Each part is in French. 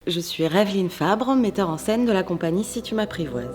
Je suis Rêveline Fabre, metteur en scène de la compagnie Si tu m'apprivoises.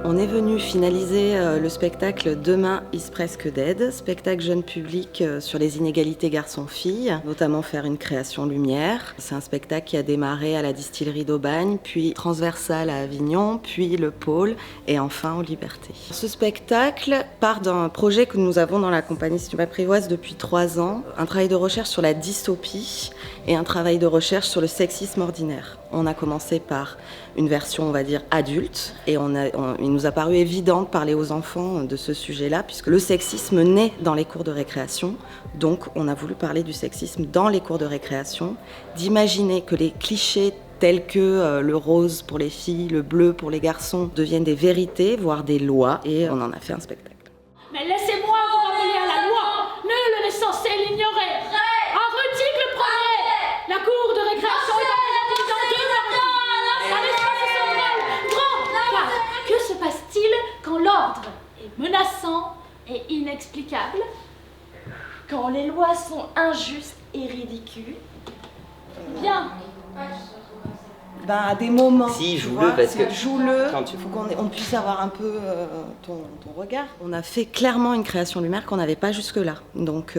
On est venu finaliser le spectacle Demain is presque dead, spectacle jeune public sur les inégalités garçons-filles, notamment faire une création lumière. C'est un spectacle qui a démarré à la distillerie d'Aubagne, puis transversal à Avignon, puis le Pôle et enfin aux Libertés. Ce spectacle part d'un projet que nous avons dans la compagnie Si tu m'apprivoises depuis 3 ans, un travail de recherche sur la dystopie et un travail de recherche sur le sexisme ordinaire. On a commencé par une version, on va dire, adulte, et il nous a paru évident de parler aux enfants de ce sujet-là, puisque le sexisme naît dans les cours de récréation, donc on a voulu parler du sexisme dans les cours de récréation, d'imaginer que les clichés tels que le rose pour les filles, le bleu pour les garçons, deviennent des vérités, voire des lois, et on en a fait un spectacle. Mais laissez-moi vous rappeler à la loi, nul n'est censé l'ignorer. Arrêtez le progrès. La cour de récréation est organisée dans 2 heures. Un espace central grand. Car que se passe-t-il quand l'ordre est menaçant et inexplicable? Quand les lois sont injustes et ridicules? Bien. À des moments, si, joue-le parce que joue-le, il faut qu'on puisse avoir un peu ton regard. On a fait clairement une création lumière qu'on n'avait pas jusque-là. Donc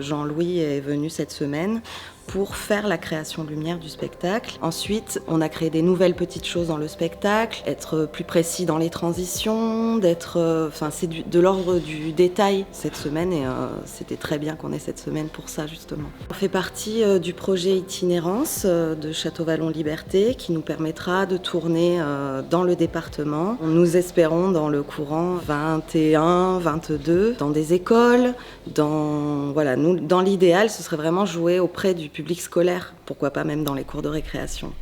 Jean-Louis est venu cette semaine pour faire la création lumière du spectacle. Ensuite, on a créé des nouvelles petites choses dans le spectacle, être plus précis dans les transitions, c'est de l'ordre du détail cette semaine et c'était très bien qu'on ait cette semaine pour ça justement. On fait partie du projet Itinérance de Château-Vallon Liberté qui nous permettra de tourner dans le département. Nous espérons dans le courant 21, 22, dans des écoles, dans l'idéal, ce serait vraiment jouer auprès du public scolaire, pourquoi pas même dans les cours de récréation.